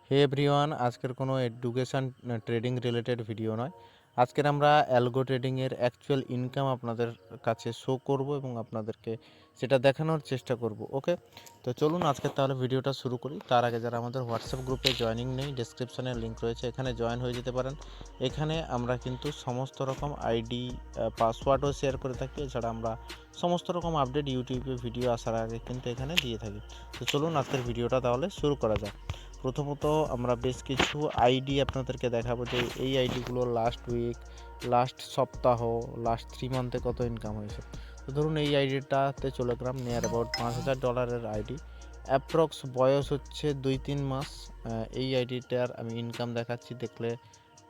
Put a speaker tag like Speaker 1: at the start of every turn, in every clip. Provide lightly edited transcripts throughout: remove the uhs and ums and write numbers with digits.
Speaker 1: হে everyone, আজকের কোনো education trading related video নয়। আজকের আমরা অ্যালগো ট্রেডিংয়ের অ্যাকচুয়াল ইনকাম আপনাদের কাছে শো করব এবং আপনাদেরকে সেটা দেখানোর চেষ্টা করব। ওকে, তো চলুন আজকে তাহলে ভিডিওটা শুরু করি। তার আগে যারা আমাদের হোয়াটসঅ্যাপ গ্রুপে জয়েনিং নেই, ডেসক্রিপশনে লিঙ্ক রয়েছে, এখানে জয়েন হয়ে যেতে পারেন। এখানে আমরা কিন্তু সমস্ত রকম আইডি পাসওয়ার্ডও শেয়ার করে থাকি। এছাড়া আমরা সমস্ত রকম আপডেট ইউটিউবে ভিডিও আসার আগে কিন্তু এখানে দিয়ে থাকি। তো চলুন আজকের ভিডিওটা তাহলে শুরু করা যাক। প্রথমত আমরা বেশ কিছু আইডি আপনাদেরকে দেখাবো যে এই আইডিগুলো লাস্ট উইক, লাস্ট সপ্তাহ, লাস্ট 3 মান্থে কত ইনকাম হয়েছে। তো ধরুন এই আইডিটাতে চলে গেলাম, নিয়ার অ্যাবাউট $5,000 আইডি, অ্যাপ্রক্স বয়স হচ্ছে 2-3 মাস। এই আইডিটার আমি ইনকাম দেখাচ্ছি, দেখলে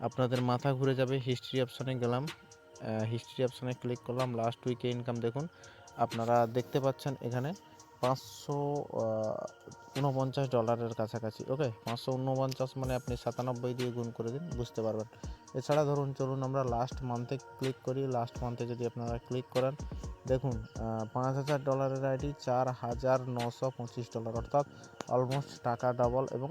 Speaker 1: আপনাদের মাথা ঘুরে যাবে। হিস্ট্রি অপশানে গেলাম, হিস্ট্রি অপশানে ক্লিক করলাম, লাস্ট উইকে ইনকাম দেখুন, আপনারা দেখতে পাচ্ছেন এখানে $549 কাছাকাছি। ওকে, 549 মানে আপনি 97 দিয়ে গুণ করে দিন, বুঝতে পারবেন। এছাড়া ধরুন চলুন আমরা লাস্ট মান্থে ক্লিক করি। লাস্ট মান্থে যদি আপনারা ক্লিক করেন, দেখুন $5,000 আইডি $4,925, অর্থাৎ অলমোস্ট টাকা ডাবল। এবং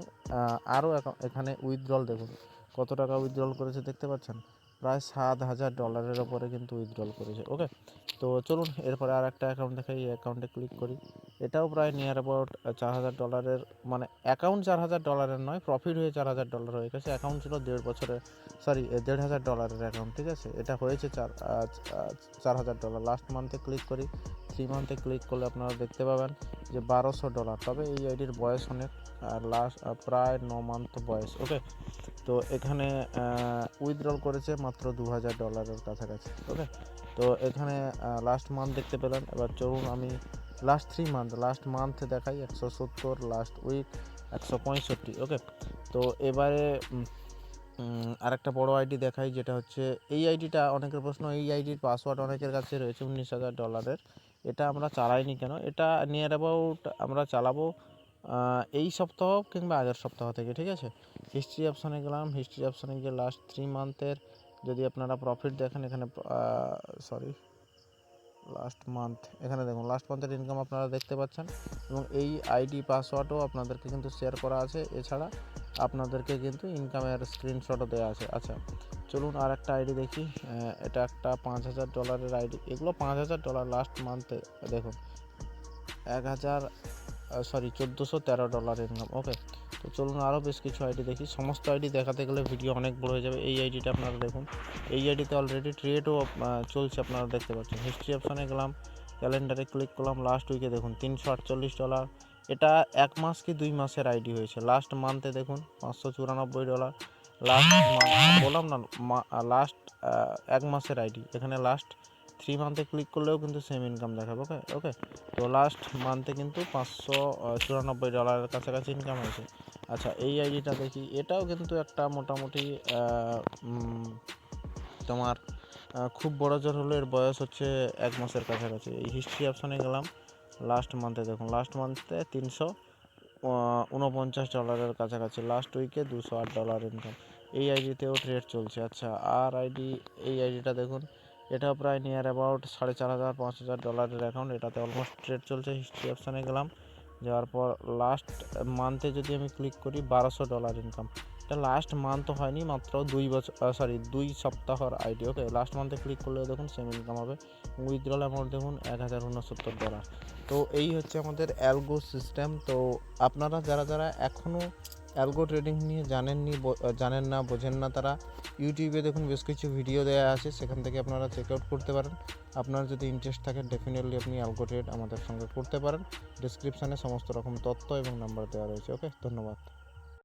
Speaker 1: আরও এখানে উইথড্রল দেখুন কত টাকা উইথড্রল করেছে, দেখতে পাচ্ছেন প্রায় $7,000 ওপরে কিন্তু উইথড্রল করেছে। ওকে, তো চলুন এরপরে আর একটা অ্যাকাউন্ট দেখাই, এই অ্যাকাউন্টে ক্লিক করি। এটাও প্রায় নিয়ার অ্যাবাউট $4,000, মানে অ্যাকাউন্ট $4,000 নয়, প্রফিট হয়ে $4,000 হয়ে গেছে। অ্যাকাউন্ট ছিল 1.5 বছরের, সরি $1,500 অ্যাকাউন্ট, ঠিক আছে। এটা হয়েছে $4,000। লাস্ট মান্থে ক্লিক করি, 3 মান্থে ক্লিক করলে আপনারা দেখতে পাবেন যে $1,200। তবে এই আইডির বয়স অনেক, আর লাস্ট প্রায় 9 মান্থ বয়স। ওকে, তো এখানে উইথড্রল করেছে মাত্র $2,000 কাছাকাছি। ওকে, তো এখানে লাস্ট মান্থ দেখতে পেলেন। এবার চলুন আমি লাস্ট 3 মান্থ, লাস্ট মান্থ দেখাই 170, লাস্ট উইক 165। ওকে, তো এবারে আরেকটা বড় আইডি দেখাই, যেটা হচ্ছে এই আইডিটা অনেকের প্রশ্ন, এই আইডির পাসওয়ার্ড অনেকের কাছে রয়েছে $19,000। এটা আমরা চালাইনি কেন? এটা নিয়ার অ্যাবাউট আমরা চালাবো এই সপ্তাহ কিংবা আগের সপ্তাহ থেকে, ঠিক আছে। হিস্ট্রি অপশানে গেলাম, হিস্ট্রি অপশানে গিয়ে লাস্ট 3 মান্থের যদি আপনারা প্রফিট দেখেন, এখানে লাস্ট মান্থ, এখানে দেখুন লাস্ট মান্থের ইনকাম আপনারা দেখতে পাচ্ছেন। এবং এই আইডি পাসওয়ার্ডও আপনাদেরকে কিন্তু শেয়ার করা আছে। এছাড়া আপনাদেরকে কিন্তু ইনকামের স্ক্রিনশটও দেওয়া আছে। আচ্ছা, চলুন আর একটা আইডি দেখি। এটা একটা $5,000 আইডি, এগুলো $5,000 লাস্ট মান্থে দেখুন $1,000 $1,413 ইনকাম। ওকে, তো চলুন আরও বেশ কিছু আইডি দেখি। সমস্ত আইডি দেখাতে গেলে ভিডিও অনেক বড় হয়ে যাবে। এই আইডিটা আপনারা দেখুন, এই আইডিতে অলরেডি ট্রেডও চলছে, আপনারা দেখতে পাচ্ছেন। হিস্ট্রি অপশানে গেলাম, ক্যালেন্ডারে ক্লিক করলাম, লাস্ট উইকে দেখুন $348। এটা 1 মাস কি 2 মাসের আইডি হয়েছে। লাস্ট মান্থে দেখুন $594। লাস্ট মান্থ বললাম না, লাস্ট 1 মাসের আইডি, এখানে লাস্ট 3 মান্থে ক্লিক করলেও কিন্তু সেম ইনকাম দেখাবে। ওকে ওকে, তো লাস্ট মান্থে কিন্তু $594 কাছাকাছি ইনকাম হয়েছে। আচ্ছা, এই আইডিটা দেখি, এটাও কিন্তু একটা মোটামুটি তোমার খুব বড় জোর হলো, এর বয়স হচ্ছে 1 মাসের কাছাকাছি। এই হিস্ট্রি অপশানে গেলাম, লাস্ট মান্থে দেখুন লাস্ট মান্থে $349 কাছাকাছি, লাস্ট উইকে $208 ইনকাম। এই আইডিতেও ট্রেড চলছে। আচ্ছা, আর আইডি, এই আইডিটা দেখুন, এটাও প্রায় নিয়ার অ্যাবাউট $4,500 অ্যাকাউন্ট, এটাতে অলমোস্ট ট্রেড চলছে। হিস্ট্রি অপশানে গেলাম, যাওয়ার পর লাস্ট মান্থে যদি আমি ক্লিক করি $1,200 ইনকাম। এটা লাস্ট মান্থ হয়নি, মাত্র 2 সপ্তাহর আইডি। ওকে, লাস্ট মান্থে ক্লিক করলে দেখুন সেম ইনকাম হবে। উইথড্রল অ্যামাউন্ট দেখুন $1,069। তো এই হচ্ছে আমাদের অ্যালগো সিস্টেম। তো আপনারা যারা যারা এখনও অ্যালগো ট্রেডিং নিয়ে জানেন না, বোঝেন না, তারা ইউটিউবে দেখুন বেশ কিছু ভিডিও দেওয়া আছে, সেখান থেকে আপনারা চেক আউট করতে পারেন। আপনার যদি ইন্টারেস্ট থাকে, ডেফিনেটলি আপনি অ্যালগো ট্রেড আমাদের সঙ্গে করতে পারেন। ডিসক্রিপশানে সমস্ত রকম তথ্য এবং নাম্বার দেওয়া রয়েছে। ওকে, ধন্যবাদ।